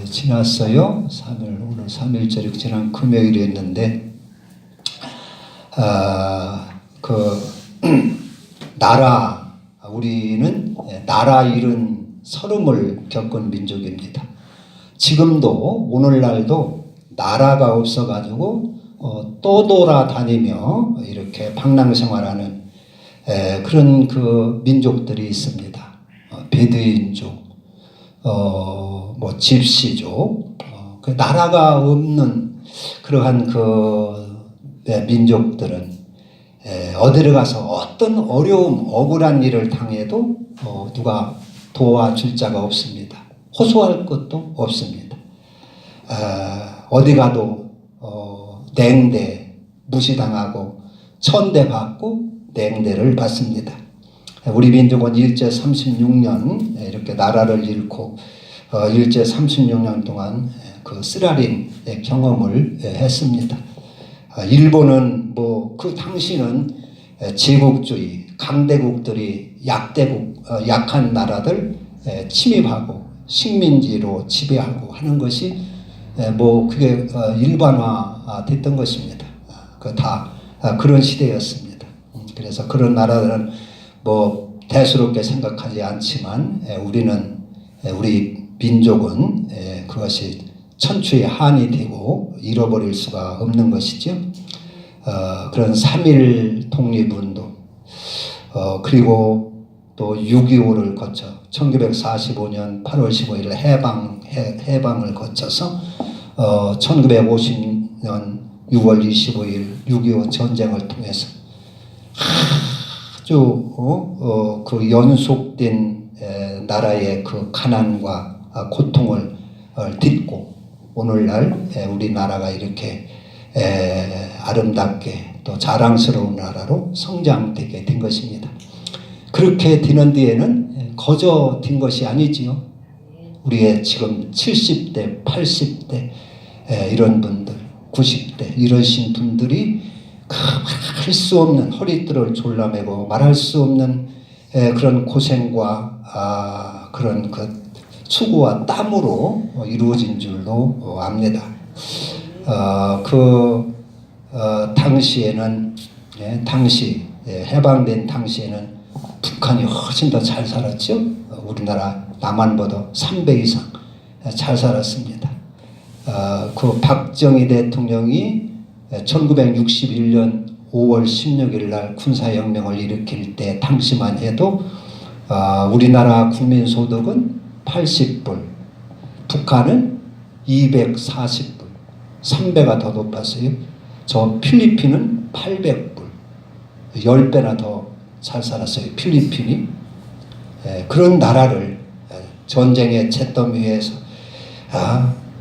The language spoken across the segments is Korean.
지났어요. 3일, 오늘 3일절이 지난 금요일이었는데, 우리는 나라 잃은 서름을 겪은 민족입니다. 지금도, 오늘날도 나라가 없어가지고, 또 돌아다니며 이렇게 방랑생활하는 그런 그 민족들이 있습니다. 베두인족, 집시족, 그 나라가 없는 그러한 민족들은 어디를 가서 어떤 어려움, 억울한 일을 당해도 누가 도와줄 자가 없습니다. 호소할 것도 없습니다. 어디 가도 냉대, 무시당하고 천대받고 냉대를 받습니다. 우리 민족은 일제 36년 이렇게 나라를 잃고 일제 36년 동안 그 쓰라린 경험을 했습니다. 일본은 그 당시는 제국주의, 강대국들이 약한 나라들 침입하고 식민지로 지배하고 하는 것이 그게 일반화 됐던 것입니다. 다 그런 시대였습니다. 그래서 그런 나라들은 대수롭게 생각하지 않지만 우리 민족은 그것이 천추의 한이 되고 잃어버릴 수가 없는 것이죠. 그런 3.1 독립운동, 그리고 또 6.25를 거쳐 1945년 8월 15일 해방을 거쳐서 1950년 6월 25일 6.25 전쟁을 통해서 아주 그 연속된 나라의 그 가난과 고통을 딛고 오늘날 우리나라가 이렇게 아름답게 또 자랑스러운 나라로 성장되게 된 것입니다. 그렇게 되는 뒤에는 거저 된 것이 아니지요. 우리의 지금 70대, 80대 이런 분들, 90대 이러신 분들이 말할 수 없는 허리띠를 졸라매고 말할 수 없는 그런 고생과 그런 그 수고와 땀으로 이루어진 줄로 압니다. 당시에는 해방된 당시에는 북한이 훨씬 더 잘 살았죠. 우리나라 남한보다 3배 이상 잘 살았습니다. 그 박정희 대통령이 1961년 5월 16일 날 군사혁명을 일으킬 때 당시만 해도 우리나라 국민소득은 80불, 북한은 240불, 3배가 더 높았어요. 저 필리핀은 800불, 10배나 더 잘 살았어요. 필리핀이. 그런 나라를 전쟁의 잿더미에서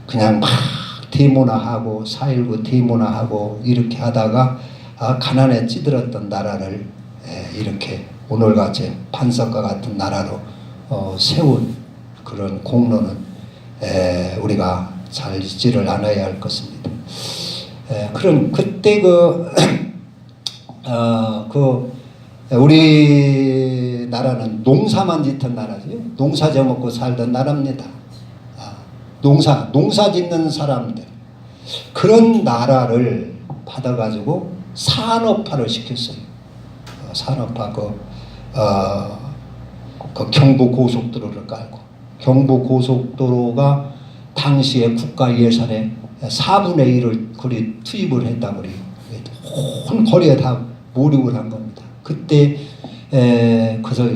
그냥 막 데모나하고 4.19 데모나하고 이렇게 하다가 가난에 찌들었던 나라를 이렇게 오늘같이 반석과 같은 나라로 세운 그런 공로는 우리가 잘 잊지를 않아야 할 것입니다. 그때 우리나라는 농사만 짓던 나라죠. 농사 져먹고 살던 나라입니다. 농사 짓는 사람들, 그런 나라를 받아가지고 산업화를 시켰어요. 산업화, 경부 고속도로를 깔고, 경부 고속도로가 당시에 국가 예산의 4분의 1을 거리 투입을 했다고 그래요. 온 거리에 다 몰입을 한 겁니다. 그때, 그래서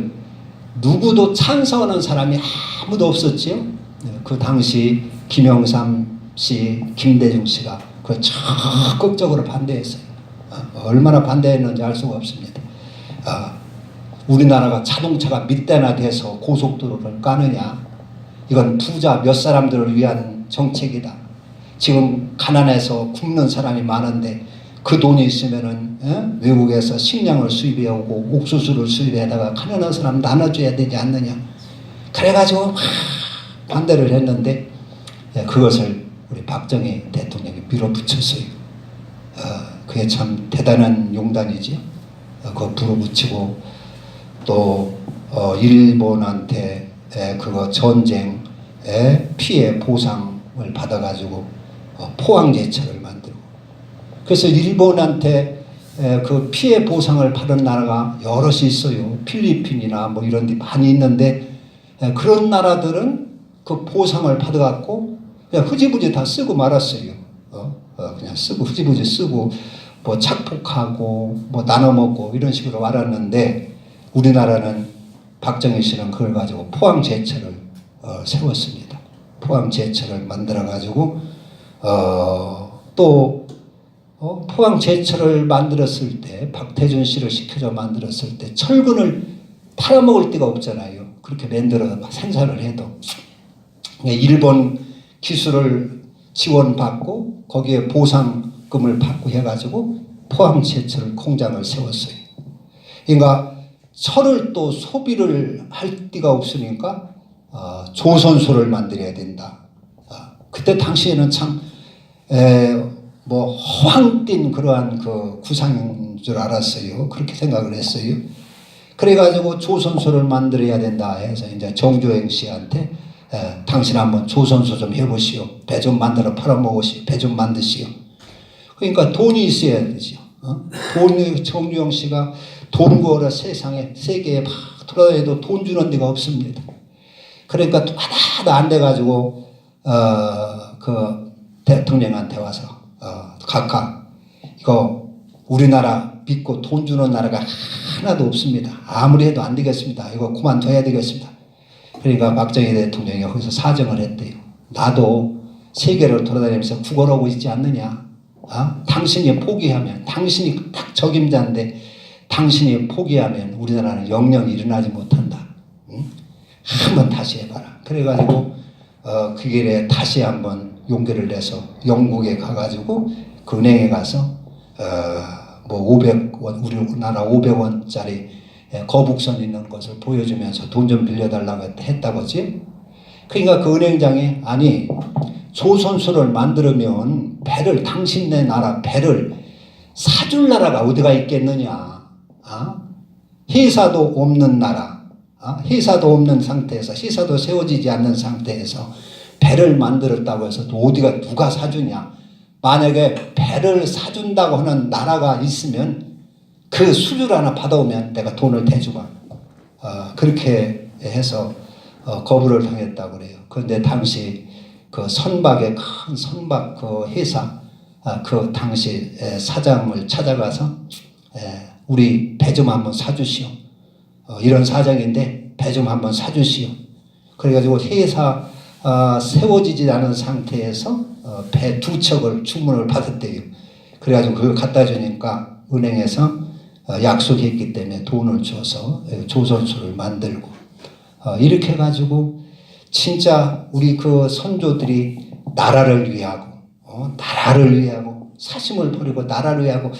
누구도 찬성하는 사람이 아무도 없었지요. 그 당시 김영삼 씨, 김대중 씨가 그 적극적으로 반대했어요. 얼마나 반대했는지 알 수가 없습니다. 우리나라가 자동차가 몇 대나 돼서 고속도로를 까느냐? 이건 부자 몇 사람들을 위한 정책이다. 지금 가난해서 굶는 사람이 많은데 그 돈이 있으면은 외국에서 식량을 수입해 오고 옥수수를 수입해다가 가난한 사람 나눠줘야 되지 않느냐? 그래가지고 반대를 했는데 그것을 우리 박정희 대통령이 밀어붙였어요. 그게 참 대단한 용단이지. 그거 밀어붙이고 또 일본한테 그거 전쟁 피해 보상을 받아가지고 포항제철을 만들고, 그래서 일본한테 그 피해 보상을 받은 나라가 여럿이 있어요. 필리핀이나 뭐 이런 데 많이 있는데, 그런 나라들은 그 보상을 받아갖고 그냥 흐지부지 다 쓰고 말았어요. 그냥 쓰고 흐지부지 쓰고 뭐 착폭하고 뭐 나눠 먹고 이런 식으로 말았는데, 우리나라는 박정희 씨는 그걸 가지고 포항제철을 세웠습니다. 포항제철을 만들어 가지고 또 포항제철을 만들었을 때, 박태준 씨를 시켜서 만들었을 때 철근을 팔아먹을 데가 없잖아요. 그렇게 만들어 생산을 해도 일본 기술을 지원받고 거기에 보상금을 받고 해가지고 포항제철 공장을 세웠어요. 그러니까 철을 또 소비를 할 데가 없으니까 조선소를 만들어야 된다. 그때 당시에는 참 뭐 허황 띈 그러한 그 구상인 줄 알았어요. 그렇게 생각을 했어요. 그래가지고 조선소를 만들어야 된다 해서 이제 정조영 씨한테 당신 한번 조선소 좀 해보시오. 배 좀 만들어 팔아먹으시오. 배 좀 만드시오. 그러니까 돈이 있어야 되죠. 돈이, 정조영 씨가 돈 구하러 세상에 세계에 막 돌아다녀도 돈 주는 데가 없습니다. 그러니까 하나도 안 돼가지고 그 대통령한테 와서 각하 이거 우리나라 믿고 돈 주는 나라가 하나도 없습니다. 아무리 해도 안 되겠습니다. 이거 그만둬야 되겠습니다. 그러니까 박정희 대통령이 거기서 사정을 했대요. 나도 세계를 돌아다니면서 구걸하고 있지 않느냐. 당신이 포기하면, 당신이 딱 적임자인데 당신이 포기하면 우리나라는 영영 일어나지 못한다. 응? 한번 다시 해봐라. 그래가지고 그 길에 다시 한번 용기를 내서 영국에 가가지고 그 은행에 가서 뭐 500원, 우리나라 500원짜리 거북선 있는 것을 보여주면서 돈 좀 빌려달라고 했다고지. 그러니까 그 은행장에 아니 조선소를 만들면 배를, 당신네 나라 배를 사줄 나라가 어디가 있겠느냐. 회사도 없는 나라, 회사도 없는 상태에서, 회사도 세워지지 않는 상태에서 배를 만들었다고 해서 또 어디가 누가 사주냐. 만약에 배를 사준다고 하는 나라가 있으면 그 수주를 하나 받아오면 내가 돈을 대주마. 그렇게 해서 거부를 당했다고 그래요. 그런데 당시 그 선박의 큰 선박 그 회사 그 당시 사장을 찾아가서 우리 배 좀 한번 사주시오. 이런 사정인데 배 좀 한번 사주시오. 그래가지고 회사 세워지지 않은 상태에서 배 2척을 주문을 받았대요. 그래가지고 그걸 갖다 주니까 은행에서 약속했기 때문에 돈을 줘서 조선소를 만들고 이렇게 해가지고 진짜 우리 그 선조들이 나라를 위하고 사심을 버리고 나라를 위하고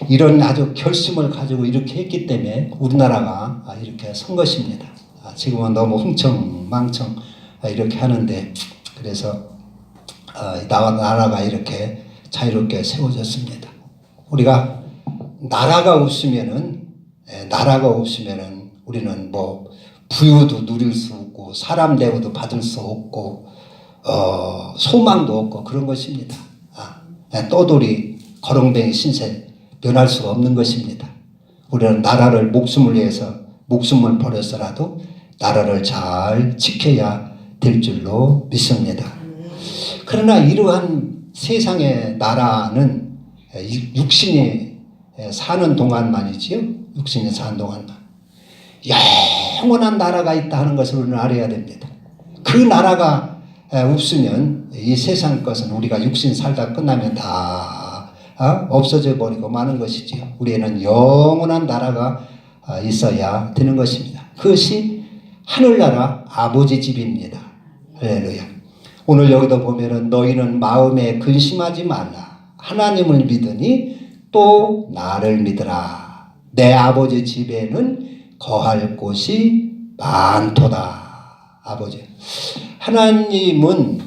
이런 아주 결심을 가지고 이렇게 했기 때문에 우리나라가 이렇게 선 것입니다. 지금은 너무 흥청망청 이렇게 하는데, 그래서 나라가 이렇게 자유롭게 세워졌습니다. 우리가 나라가 없으면은 우리는 뭐 부유도 누릴 수 없고 사람 대우도 받을 수 없고 소망도 없고 그런 것입니다. 떠돌이 거렁뱅이 신세 면할 수가 없는 것입니다. 우리는 나라를 목숨을 위해서 목숨을 버려서라도 나라를 잘 지켜야 될 줄로 믿습니다. 그러나 이러한 세상의 나라는 육신이 사는 동안만이지요. 육신이 사는 동안만. 영원한 나라가 있다 하는 것을 우리는 알아야 됩니다. 그 나라가 없으면 이 세상 것은 우리가 육신 살다 끝나면 다 없어져 버리고 마는 것이지요. 우리에는 영원한 나라가 있어야 되는 것입니다. 그것이 하늘나라 아버지 집입니다. 할렐루야. 오늘 여기도 보면은 너희는 마음에 근심하지 말라. 하나님을 믿으니 또 나를 믿으라. 내 아버지 집에는 거할 곳이 많도다. 아버지. 하나님은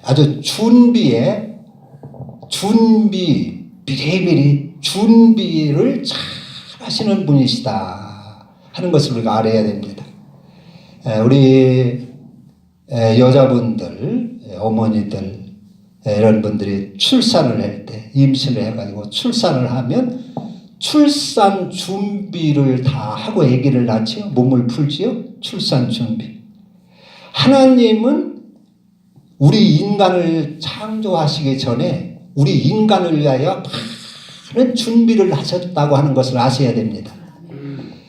아주 미리미리 준비를 잘 하시는 분이시다 하는 것을 우리가 알아야 됩니다. 우리 여자분들, 어머니들, 이런 분들이 출산을 할 때, 임신을 해가지고 출산을 하면 출산 준비를 다 하고 아기를 낳지요. 몸을 풀지요. 출산 준비. 하나님은 우리 인간을 창조하시기 전에 우리 인간을 위하여 많은 준비를 하셨다고 하는 것을 아셔야 됩니다.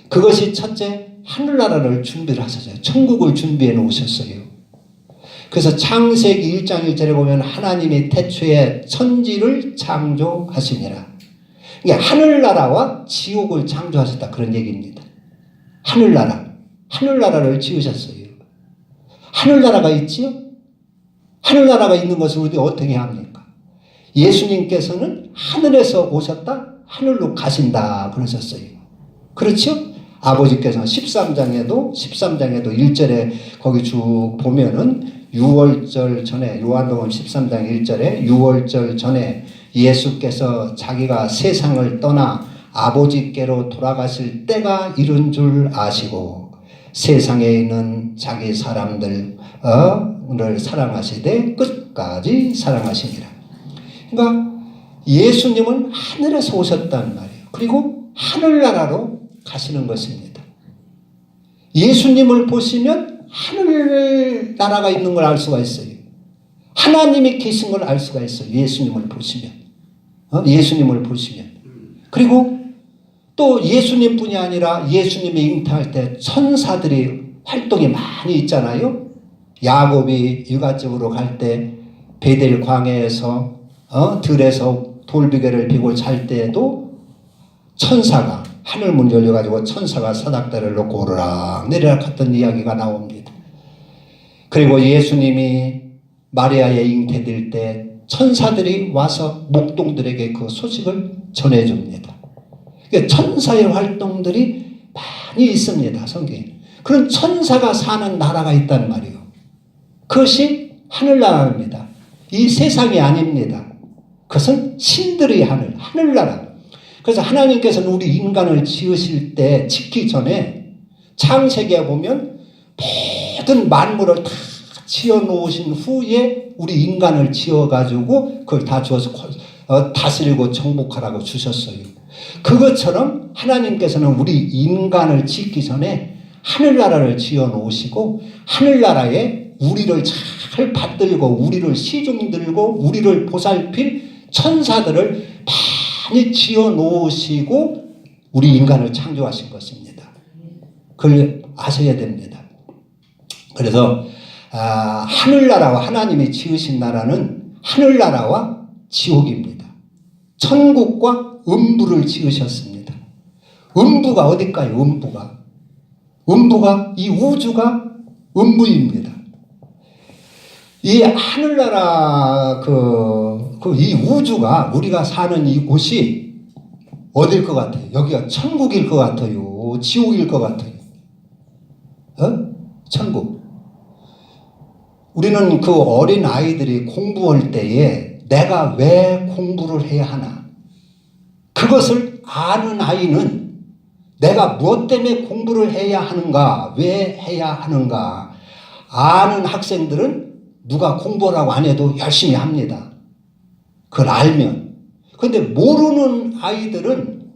그것이 첫째, 하늘나라를 준비를 하셨어요. 천국을 준비해 놓으셨어요. 그래서 창세기 1장 1절에 보면 하나님이 태초에 천지를 창조하시니라. 이게 하늘나라와 지옥을 창조하셨다, 그런 얘기입니다. 하늘나라를 지으셨어요. 하늘나라가 있지요? 하늘나라가 있는 것을 우리 어떻게 합니까? 예수님께서는 하늘에서 오셨다, 하늘로 가신다 그러셨어요. 그렇죠? 아버지께서 13장에도 1절에 거기 쭉 보면은 6월절 전에, 요한복음 13장 1절에 6월절 전에 예수께서 자기가 세상을 떠나 아버지께로 돌아가실 때가 이른 줄 아시고 세상에 있는 자기 사람들을 사랑하시되 끝까지 사랑하시니라. 그러니까 예수님은 하늘에서 오셨단 말이에요. 그리고 하늘나라로 가시는 것입니다. 예수님을 보시면 하늘나라가 있는 걸 알 수가 있어요. 하나님이 계신 걸 알 수가 있어요. 예수님을 보시면. 예수님을 보시면. 그리고 또 예수님뿐이 아니라 예수님이 잉태할 때 천사들이 활동이 많이 있잖아요. 야곱이 유가집으로 갈 때 베델 광야에서 들에서 돌비계를 비고 잘 때에도 천사가 하늘문 열려가지고 천사가 사닥다리를 놓고 오르락 내리락 했던 이야기가 나옵니다. 그리고 예수님이 마리아에 잉태될 때 천사들이 와서 목동들에게 그 소식을 전해줍니다. 그러니까 천사의 활동들이 많이 있습니다. 성경에. 그런 천사가 사는 나라가 있단 말이에요. 그것이 하늘나라입니다. 이 세상이 아닙니다. 그것은 신들의 하늘나라. 그래서 하나님께서는 우리 인간을 지으실 때, 짓기 전에 창세기에 보면 모든 만물을 다 지어 놓으신 후에 우리 인간을 지어가지고 그걸 다 주어서 다스리고 정복하라고 주셨어요. 그것처럼 하나님께서는 우리 인간을 짓기 전에 하늘나라를 지어 놓으시고 하늘나라에 우리를 잘 받들고 우리를 시중들고 우리를 보살필 천사들을 많이 지어 놓으시고 우리 인간을 창조하신 것입니다. 그걸 아셔야 됩니다. 그래서 하늘나라와 하나님이 지으신 나라는 하늘나라와 지옥입니다. 천국과 음부를 지으셨습니다. 음부가 어딜까요? 음부가 이 우주가 음부입니다. 이 하늘나라 이 우주가 우리가 사는 이곳이 어딜 것 같아요? 여기가 천국일 것 같아요? 지옥일 것 같아요? 천국. 우리는 그 어린 아이들이 공부할 때에 내가 왜 공부를 해야 하나? 그것을 아는 아이는 내가 무엇 때문에 공부를 해야 하는가? 왜 해야 하는가? 아는 학생들은 누가 공부라고 안 해도 열심히 합니다. 그걸 알면. 그런데 모르는 아이들은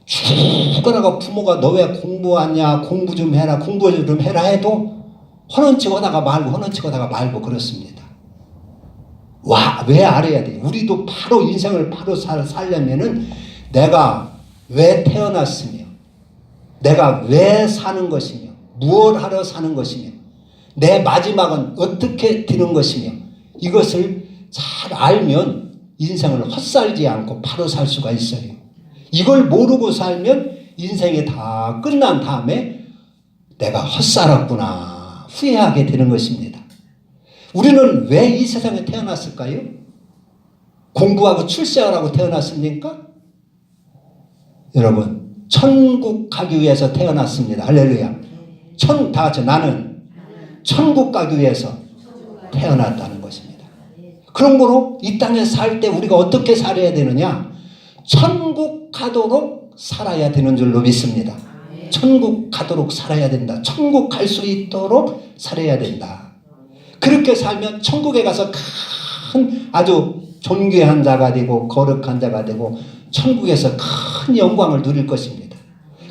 죽어나가 부모가 너 왜 공부하냐, 공부 좀 해라 해도 허넌치고다가 말고 그렇습니다. 왜 알아야 돼? 우리도 바로 인생을 바로 살려면은 내가 왜 태어났으며 내가 왜 사는 것이며 무엇 하러 사는 것이며 내 마지막은 어떻게 되는 것이며 이것을 잘 알면 인생을 헛살지 않고 바로 살 수가 있어요. 이걸 모르고 살면 인생이 다 끝난 다음에 내가 헛살았구나 후회하게 되는 것입니다. 우리는 왜 이 세상에 태어났을까요? 공부하고 출세를 하고 태어났습니까? 여러분, 천국 가기 위해서 태어났습니다. 할렐루야. 다 같이 나는 천국 가기 위해서 태어났다는 것입니다. 그런 거로 이 땅에 살 때 우리가 어떻게 살아야 되느냐? 천국 가도록 살아야 되는 줄로 믿습니다. 천국 가도록 살아야 된다. 천국 갈 수 있도록 살아야 된다. 그렇게 살면 천국에 가서 큰 아주 존귀한 자가 되고 거룩한 자가 되고 천국에서 큰 영광을 누릴 것입니다.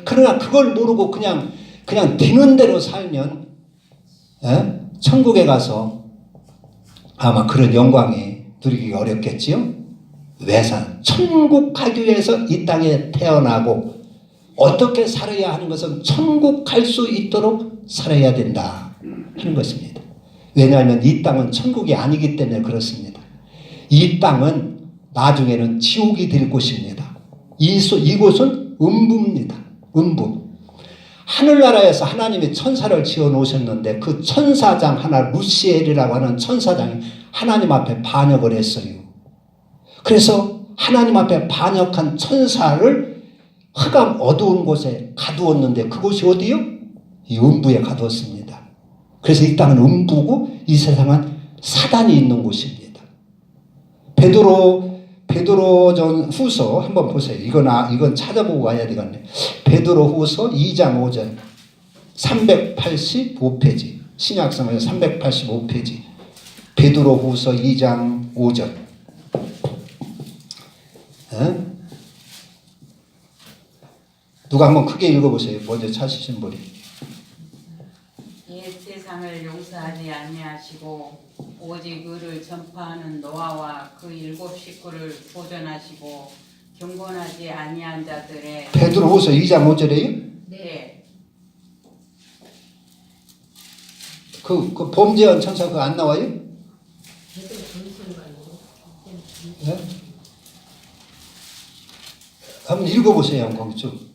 그러나 그걸 모르고 그냥 되는 대로 살면 천국에 가서 아마 그런 영광이 누리기 어렵겠지요. 외산 천국 가기 위해서 이 땅에 태어나고 어떻게 살아야 하는 것은 천국 갈 수 있도록 살아야 된다 하는 것입니다. 왜냐하면 이 땅은 천국이 아니기 때문에 그렇습니다. 이 땅은 나중에는 지옥이 될 곳입니다. 이곳은 음부입니다. 음부. 하늘나라에서 하나님이 천사를 지어 놓으셨는데 그 천사장 하나 루시엘이라고 하는 천사장이 하나님 앞에 반역을 했어요. 그래서 하나님 앞에 반역한 천사를 흑암 어두운 곳에 가두었는데 그곳이 어디요? 이 음부에 가두었습니다. 그래서 이 땅은 음부고 이 세상은 사단이 있는 곳입니다. 베드로전 후서 한번 보세요. 이건 찾아보고 와야 되겠네. 베드로 후서 2장 5절 385페이지 신약성에서 385페이지 베드로 후서 2장 5절 누가 한번 크게 읽어보세요. 먼저 찾으신 분이. 옛 세상을 용서하지 아니하시고 오직 의를 전파하는 노아와 그 7 식구를 보존하시고 경건하지 아니한 자들의 베드로후서 2장 5절에요? 네. 그 범죄한 천사 그거 안 나와요? 네? 한번 읽어보세요. 거기 쭉.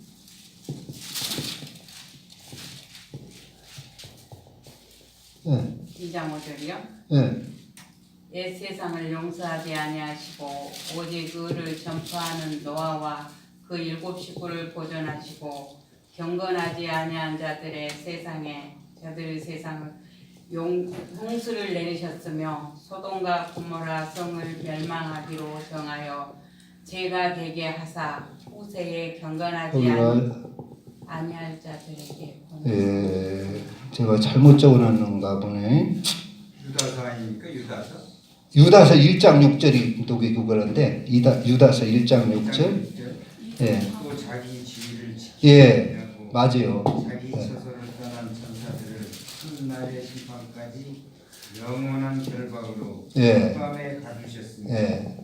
네. 2장 5절이요? 네. 옛 세상을 용서하지 아니하시고 오직 의를 전파하는 노아와 그 7 식구를 보존하시고 경건하지 아니한 자들의 세상을 홍수를 내리셨으며 소돔과 고모라 성을 멸망하기로 정하여 죄가 되게 하사 후세에 경건하지 아니할 자들에게 예, 제가 잘못 적어놨는가 보네. 유다서 아닙니까? 유다서? 유다서 1장 6절이 독이 그거는데 유다서 1장 6절. 예. 또 자기 지위를 예, 지키려고 맞아요. 자기 처소를 떠난 천사들을 훗날의 심판까지 영원한 결박으로 예. 흑암에 가두셨습니다. 예.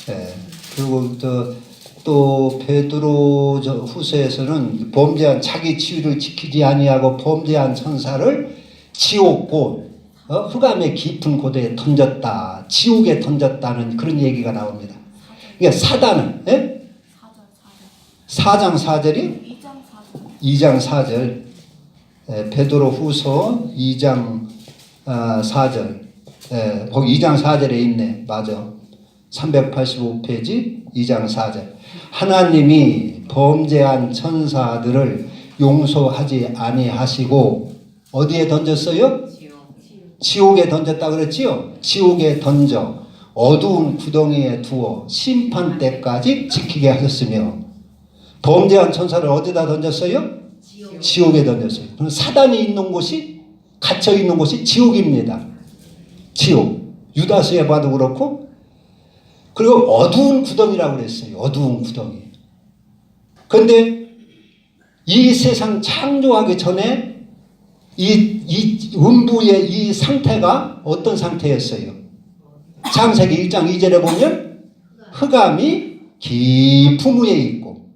예. 그리고 또 베드로 후서에서는 범죄한 자기 지위를 지키지 아니하고 범죄한 천사를 지옥고 흑암의 깊은 고대에 던졌다. 지옥에 던졌다는 그런 얘기가 나옵니다. 그러니까 사단은 4장 4절이 2장 4절 베드로 후서 2장 4절 거기 2장 4절에 있네. 맞아. 385페이지 2장 4절 하나님이 범죄한 천사들을 용서하지 아니하시고 어디에 던졌어요? 지옥에 던졌다 그랬지요? 지옥에 던져 어두운 구덩이에 두어 심판 때까지 지키게 하셨으며 범죄한 천사를 어디다 던졌어요? 지옥에 던졌어요. 그럼 사단이 있는 곳이 갇혀 있는 곳이 지옥입니다. 지옥. 유다서에 봐도 그렇고 그리고 어두운 구덩이라고 그랬어요. 어두운 구덩이. 그런데 이 세상 창조하기 전에 이 음부의 이 상태가 어떤 상태였어요? 창세기 1장 2절에 보면 흑암이 깊은 위에 있고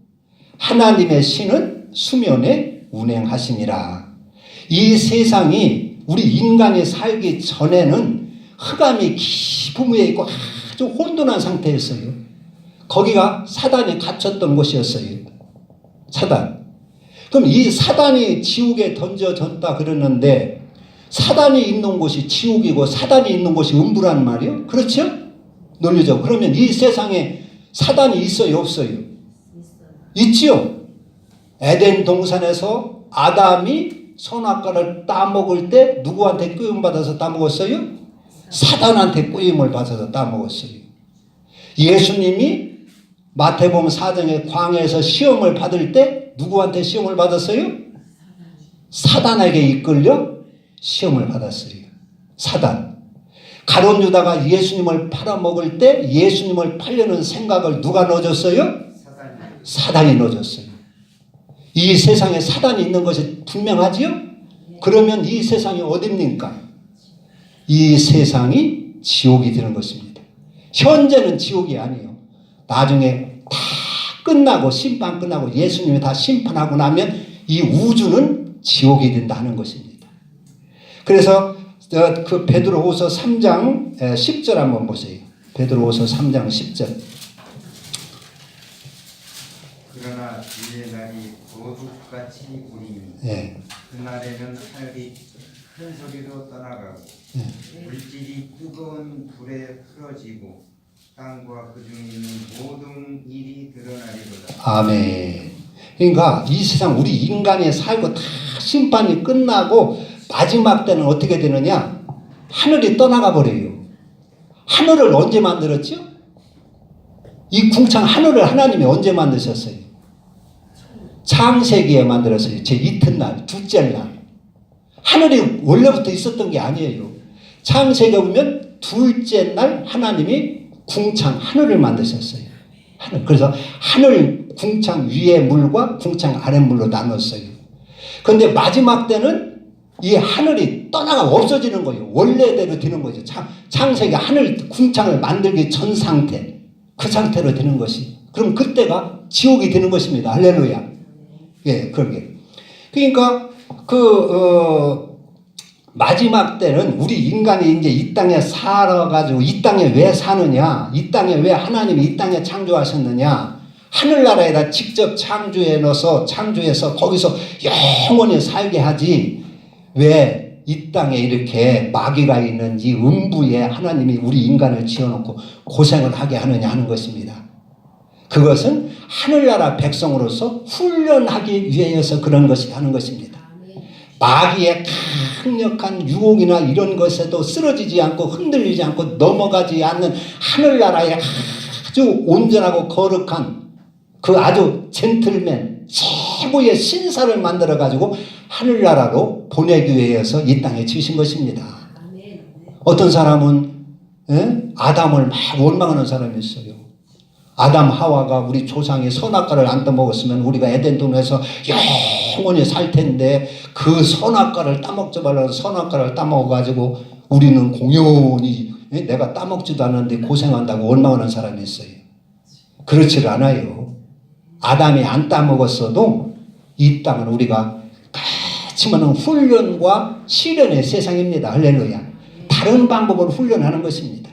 하나님의 신은 수면에 운행하시니라. 이 세상이 우리 인간이 살기 전에는 흑암이 깊은 위에 있고 아주 혼돈한 상태였어요. 거기가 사단이 갇혔던 곳이었어요. 사단. 그럼 이 사단이 지옥에 던져졌다 그러는데 사단이 있는 곳이 지옥이고 사단이 있는 곳이 음부란 말이요? 그렇죠? 논리죠. 그러면 이 세상에 사단이 있어요? 없어요? 있지요. 에덴 동산에서 아담이 선악과를 따먹을 때 누구한테 꾸임받아서 따먹었어요? 사단한테 꾸임을 받아서 따먹었어요. 예수님이 마태복음 4장의 광야에서 시험을 받을 때 누구한테 시험을 받았어요? 사단에게 이끌려 시험을 받았어요. 사단. 가룟 유다가 예수님을 팔아먹을 때 예수님을 팔려는 생각을 누가 넣어줬어요? 사단이 넣어줬어요. 이 세상에 사단이 있는 것이 분명하지요? 그러면 이 세상이 어딥니까? 이 세상이 지옥이 되는 것입니다. 현재는 지옥이 아니에요. 나중에 다 끝나고 심판 끝나고 예수님이 다 심판하고 나면 이 우주는 지옥이 된다는 것입니다. 그래서 그 베드로후서 3장 10절 한번 보세요. 베드로후서 3장 10절. 그러나 주의 날이 도둑같이 오리니 예. 그날에는 하늘이 큰 소리로 떠나가고 물질이 뜨거운 불에 풀어지고 땅과 그 중에 있는 모든 일이 드러나리로다. 아멘. 그러니까 이 세상 우리 인간이 살고 다 심판이 끝나고 마지막 때는 어떻게 되느냐? 하늘이 떠나가 버려요. 하늘을 언제 만들었죠? 이 궁창 하늘을 하나님이 언제 만드셨어요? 창세기에 만들었어요. 제 이튿날, 둘째 날. 하늘이 원래부터 있었던 게 아니에요. 창세기에 보면 둘째 날 하나님이 궁창 하늘을 만드셨어요. 하늘. 그래서 하늘 궁창 위의 물과 궁창 아래 물로 나눴어요. 그런데 마지막 때는 이 하늘이 떠나가 없어지는 거예요. 원래대로 되는 거죠. 창세기 하늘 궁창을 만들기 전 상태, 그 상태로 되는 것이. 그럼 그때가 지옥이 되는 것입니다. 할렐루야. 예, 그러게. 그러니까 마지막 때는 우리 인간이 이제 이 땅에 살아가지고 이 땅에 왜 사느냐? 이 땅에 왜 하나님이 이 땅에 창조하셨느냐? 하늘나라에다 직접 창조해 넣어서 창조해서 거기서 영원히 살게 하지. 왜 이 땅에 이렇게 마귀가 있는 이 음부에 하나님이 우리 인간을 지어놓고 고생을 하게 하느냐 하는 것입니다. 그것은 하늘나라 백성으로서 훈련하기 위해서 그런 것이 하는 것입니다. 마귀의 강력한 유혹이나 이런 것에도 쓰러지지 않고 흔들리지 않고 넘어가지 않는 하늘나라의 아주 온전하고 거룩한 그 아주 젠틀맨 최고의 신사를 만들어 가지고 하늘나라로 보내기 위해서 이 땅에 지으신 것입니다. 어떤 사람은 아담을 막 원망하는 사람이 있어요. 아담 하와가 우리 조상이 선악과를 안 떠먹었으면 우리가 에덴 동네에서 영원히 살 텐데 그 선악과를 따먹지 말라는 선악과를 따먹어가지고 우리는 공연히 내가 따먹지도 않았는데 고생한다고 원망하는 사람이 있어요. 그렇지 않아요. 아담이 안 따먹었어도 이 땅은 우리가 그렇지만 훈련과 시련의 세상입니다. 할렐루야. 다른 방법으로 훈련하는 것입니다.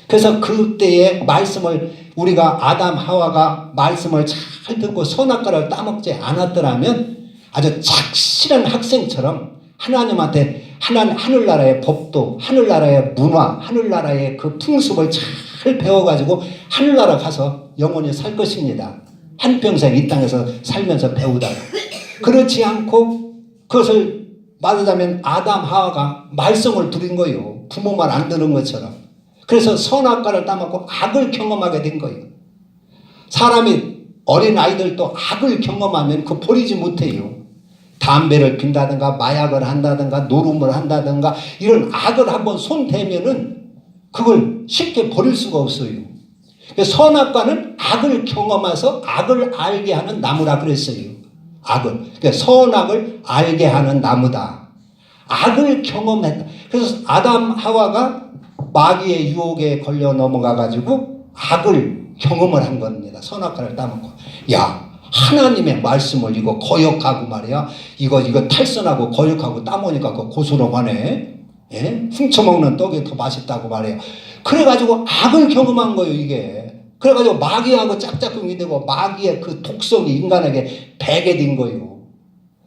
그래서 그때의 말씀을 우리가 아담 하와가 말씀을 잘 듣고 선악과를 따먹지 않았더라면 아주 착실한 학생처럼 하나님한테 하늘나라의 법도 하늘나라의 문화 하늘나라의 그 풍습을 잘 배워가지고 하늘나라 가서 영원히 살 것입니다. 한평생 이 땅에서 살면서 배우다가. 그렇지 않고 그것을 말하자면 아담 하와가 말썽을 부린 거예요. 부모 말 안 듣는 것처럼. 그래서 선악과를 따먹고 악을 경험하게 된 거예요. 사람이 어린 아이들도 악을 경험하면 그거 버리지 못해요. 담배를 핀다든가 마약을 한다든가 노름을 한다든가 이런 악을 한번 손 대면은 그걸 쉽게 버릴 수가 없어요. 선악과는 악을 경험해서 악을 알게 하는 나무라 그랬어요. 악을. 그러니까 선악을 알게 하는 나무다. 악을 경험했다. 그래서 아담 하와가 마귀의 유혹에 걸려 넘어가 가지고 악을 경험을 한 겁니다. 선악과를 따먹고. 야, 하나님의 말씀을 이거 거역하고 말이야. 이거 탈선하고 거역하고 따먹으니까 그 고소로 가네. 예? 훔쳐먹는 떡이 더 맛있다고 말이야. 그래가지고 악을 경험한 거예요, 이게. 그래가지고 마귀하고 짝짝꿍이 되고 마귀의 그 독성이 인간에게 배게 된 거예요.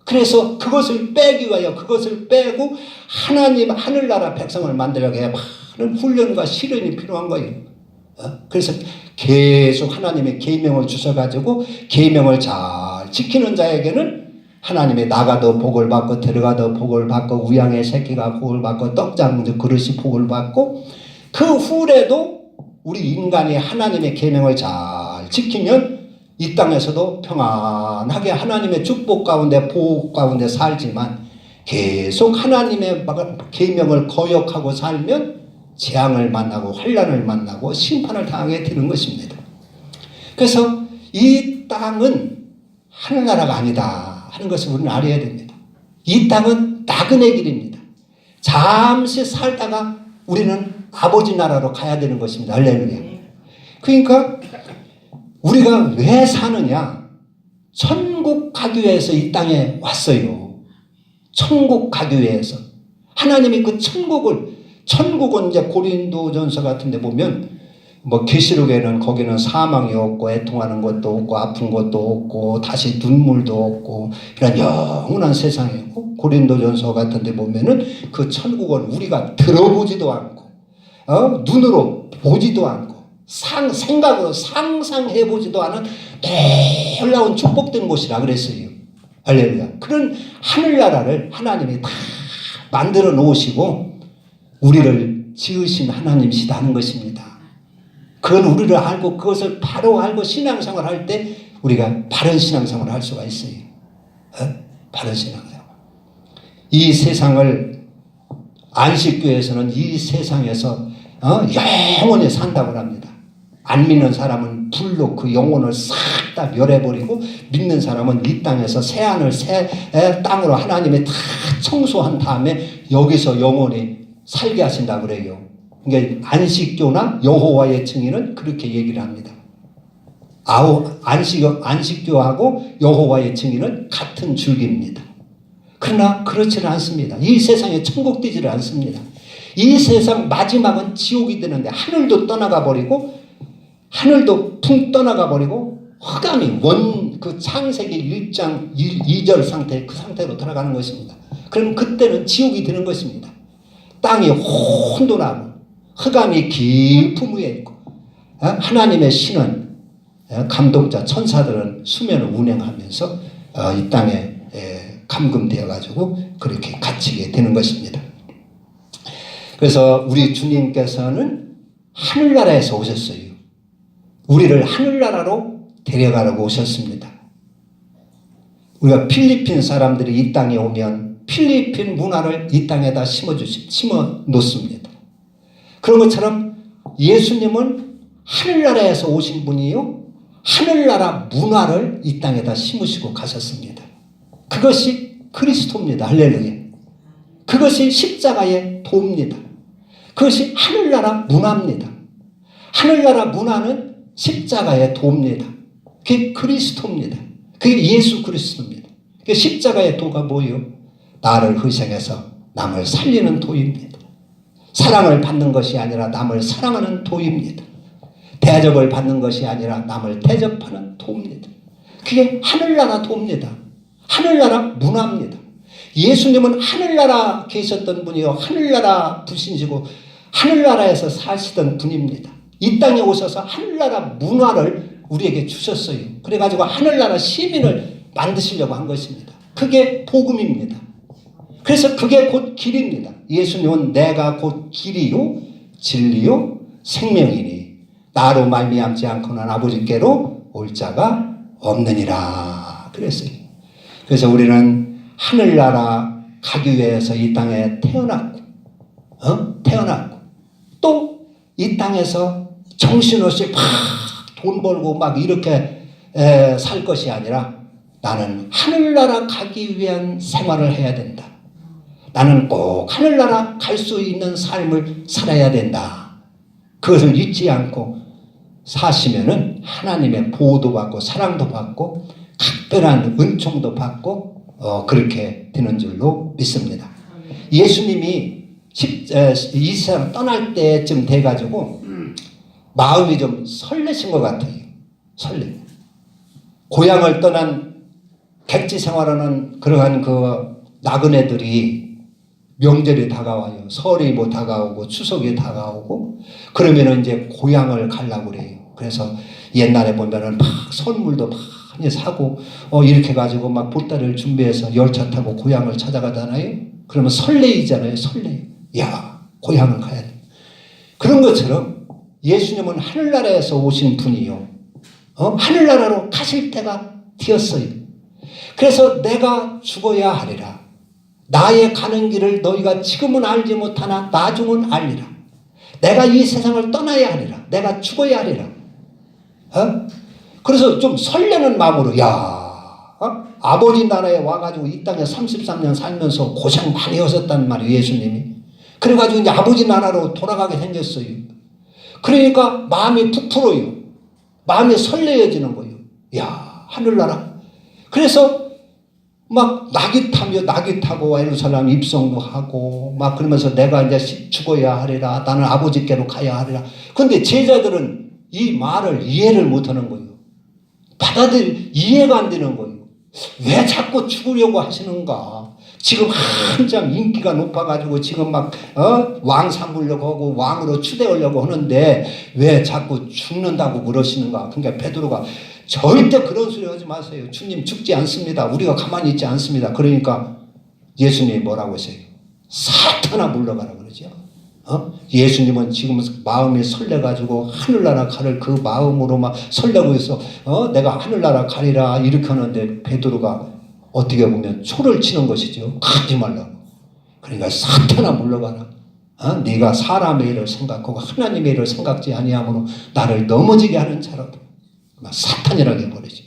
그래서 그것을 빼기 위하여 그것을 빼고 하나님 하늘나라 백성을 만들려고 해 많은 훈련과 시련이 필요한 거예요. 그래서 계속 하나님의 계명을 주셔가지고 계명을 잘 지키는 자에게는 하나님이 나가도 복을 받고 들어가도 복을 받고 우양의 새끼가 복을 받고 떡 작은 그릇이 복을 받고 그 후에도 우리 인간이 하나님의 계명을 잘 지키면 이 땅에서도 평안하게 하나님의 축복 가운데 보호 가운데 살지만 계속 하나님의 계명을 거역하고 살면 재앙을 만나고 환난을 만나고 심판을 당하게 되는 것입니다. 그래서 이 땅은 하늘나라가 아니다 하는 것을 우리는 알아야 됩니다. 이 땅은 나그네 길입니다. 잠시 살다가 우리는 아버지 나라로 가야 되는 것입니다. 할렐루야. 그러니까 우리가 왜 사느냐? 천국 가기 위해서 이 땅에 왔어요. 천국 가기 위해서. 하나님이 그 천국은 이제 고린도전서 같은 데 보면 뭐 계시록에는 거기는 사망이 없고 애통하는 것도 없고 아픈 것도 없고 다시 눈물도 없고 이런 영원한 세상이고, 고린도전서 같은 데 보면은 그 천국은 우리가 들어보지도 않고 눈으로 보지도 않고 생각으로 상상해보지도 않은 놀라운 축복된 곳이라 그랬어요. 할렐루야. 그런 하늘나라를 하나님이 다 만들어 놓으시고 우리를 지으신 하나님이시다 하는 것입니다. 그건 우리를 알고 그것을 바로 알고 신앙생활 할 때 우리가 바른 신앙생활을 할 수가 있어요. 바른 신앙생활. 이 세상을, 안식교에서는 이 세상에서 영원히 산다고 합니다. 안 믿는 사람은 불로 그 영혼을 싹 다 멸해버리고, 믿는 사람은 이 땅에서 새하늘 새 땅으로 하나님이 다 청소한 다음에 여기서 영원히 살게 하신다고 그래요. 그러니까 안식교나 여호와의 증인은 그렇게 얘기를 합니다. 안식교하고 여호와의 증인은 같은 줄기입니다. 그러나 그렇지는 않습니다. 이 세상에 천국 되지를 않습니다. 이 세상 마지막은 지옥이 되는데 하늘도 떠나가 버리고, 하늘도 풍 떠나가 버리고 흑암이 그 창세기 1장 2절 상태, 그 상태로 돌아가는 것입니다. 그럼 그때는 지옥이 되는 것입니다. 땅이 혼돈하고 흑암이 깊은 위에 있고, 하나님의 신은 감독자 천사들은 수면을 운행하면서 이 땅에 감금되어 가지고 그렇게 갇히게 되는 것입니다. 그래서 우리 주님께서는 하늘나라에서 오셨어요. 우리를 하늘나라로 데려가려고 오셨습니다. 우리가 필리핀 사람들이 이 땅에 오면 필리핀 문화를 이 땅에다 심어 놓습니다. 그런 것처럼 예수님은 하늘나라에서 오신 분이요, 하늘나라 문화를 이 땅에다 심으시고 가셨습니다. 그것이 그리스도입니다. 할렐루야. 그것이 십자가의 도입니다. 그것이 하늘나라 문화입니다. 하늘나라 문화는 십자가의 도입니다. 그게 그리스도입니다. 그게 예수 그리스도입니다. 그 십자가의 도가 뭐예요? 나를 희생해서 남을 살리는 도입니다. 사랑을 받는 것이 아니라 남을 사랑하는 도입니다. 대접을 받는 것이 아니라 남을 대접하는 도입니다. 그게 하늘나라 도입니다. 하늘나라 문화입니다. 예수님은 하늘나라 계셨던 분이요, 하늘나라 부신이시고 하늘나라에서 사시던 분입니다. 이 땅에 오셔서 하늘나라 문화를 우리에게 주셨어요. 그래가지고 하늘나라 시민을 만드시려고 한 것입니다. 그게 복음입니다. 그래서 그게 곧 길입니다. 예수님은 내가 곧 길이요 진리요 생명이니 나로 말미암지 않고는 아버지께로 올 자가 없느니라 그랬어요. 그래서 우리는 하늘나라 가기 위해서 이 땅에 태어났고 또 이 땅에서 정신없이 막 돈 벌고 막 이렇게 살 것이 아니라 나는 하늘나라 가기 위한 생활을 해야 된다. 나는 꼭 하늘나라 갈 수 있는 삶을 살아야 된다. 그것을 잊지 않고 사시면은 하나님의 보호도 받고 사랑도 받고 각별한 은총도 받고 그렇게 되는 줄로 믿습니다. 예수님이 이 세상 떠날 때쯤 돼가지고 마음이 좀 설레신 것 같아요. 고향을 떠난 객지 생활하는 그러한 그 나그네들이 명절이 다가와요. 설이 뭐 다가오고 추석이 다가오고 그러면은 이제 고향을 가려고 그래요. 그래서 옛날에 보면은 막 선물도 많이 사고 이렇게 가지고 막 보따리를 준비해서 열차 타고 고향을 찾아가잖아요. 그러면 설레이잖아요. 야, 고향을 가야 돼. 그런 것처럼 예수님은 하늘나라에서 오신 분이요. 하늘나라로 가실 때가 되었어요. 그래서 내가 죽어야 하리라. 나의 가는 길을 너희가 지금은 알지 못하나 나중은 알리라. 내가 이 세상을 떠나야 하리라. 내가 죽어야 하리라. 그래서 좀 설레는 마음으로 아버지 나라에 와가지고 이 땅에 33년 살면서 고생 많이 하셨단 말이에요. 예수님이. 그래가지고 이제 아버지 나라로 돌아가게 생겼어요. 그러니까 마음이 부풀어요. 마음이 설레어지는 거예요. 하늘나라. 그래서 막 낙이 타고 예루살렘 입성도 하고 막 그러면서 내가 이제 죽어야 하리라. 나는 아버지께로 가야 하리라. 그런데 제자들은 이 말을 이해를 못하는 거예요. 이해가 안 되는 거예요. 왜 자꾸 죽으려고 하시는가? 지금 한참 인기가 높아가지고 지금 막 왕 삼으려고 하고 왕으로 추대하려고 하는데 왜 자꾸 죽는다고 그러시는가? 그러니까 베드로가 절대 그런 소리 하지 마세요. 주님 죽지 않습니다. 우리가 가만히 있지 않습니다. 그러니까 예수님이 뭐라고 하세요? 사탄아 물러가라 그러죠. 예수님은 지금 마음이 설레가지고 하늘나라 가를 그 마음으로 막 설레고 있어. 내가 하늘나라 가리라 이렇게 하는데 베드로가 어떻게 보면 초를 치는 것이죠. 가지 말라고. 그러니까 사탄아 물러가라. 네가 사람의 일을 생각하고 하나님의 일을 생각지 아니하므로 나를 넘어지게 하는 자로다. 사탄이라고 해버리죠.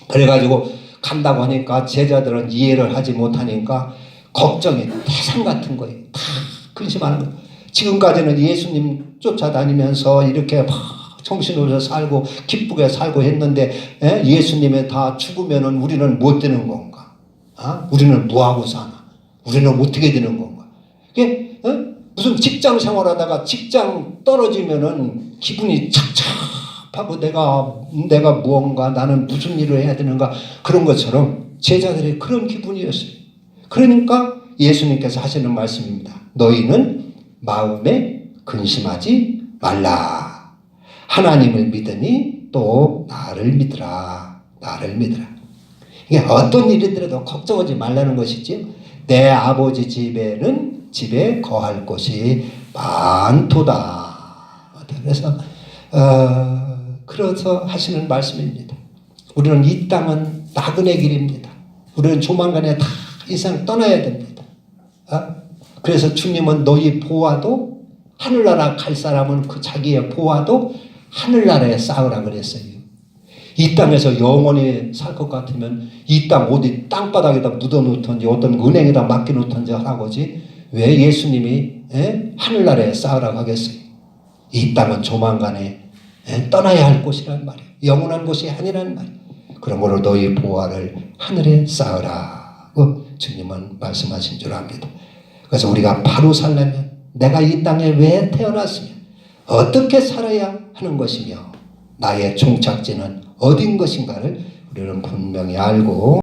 그래가지고 간다고 하니까 제자들은 이해를 하지 못하니까 걱정이 태산 같은 거예요. 다 근심하는 거예요. 지금까지는 예수님 쫓아다니면서 이렇게 막 정신없어 살고 기쁘게 살고 했는데 예수님이 다 죽으면은 우리는 못 되는 건가? 우리는 뭐하고 사나? 우리는 어떻게 되는 건가? 이게 무슨 직장 생활하다가 직장 떨어지면은 기분이 착잡하고 내가 무언가 나는 무슨 일을 해야 되는가 그런 것처럼 제자들이 그런 기분이었어요. 그러니까 예수님께서 하시는 말씀입니다. 너희는 마음에 근심하지 말라. 하나님을 믿으니 또 나를 믿으라. 나를 믿으라. 이게 어떤 일이더라도 걱정하지 말라는 것이지. 내 아버지 집에 거할 곳이 많도다. 그래서 그래서 하시는 말씀입니다. 우리는 이 땅은 나그네 길입니다. 우리는 조만간에 다 이 세상 떠나야 됩니다. 그래서 주님은 너희 보아도 하늘나라 갈 사람은 그 자기의 보아도 하늘나라에 쌓으라 그랬어요. 이 땅에서 영원히 살 것 같으면 이 땅 어디 땅바닥에다 묻어놓든지 어떤 은행에다 맡겨놓든지 하라고지 왜 예수님이 하늘나라에 쌓으라고 하겠어요. 이 땅은 조만간에 떠나야 할 곳이란 말이에요. 영원한 곳이 아니란 말이에요. 그러므로 너희 보아를 하늘에 쌓으라. 주님은 말씀하신 줄 압니다. 그래서 우리가 바로 살려면 내가 이 땅에 왜 태어났으며 어떻게 살아야 하는 것이며 나의 종착지는 어딘 것인가를 우리는 분명히 알고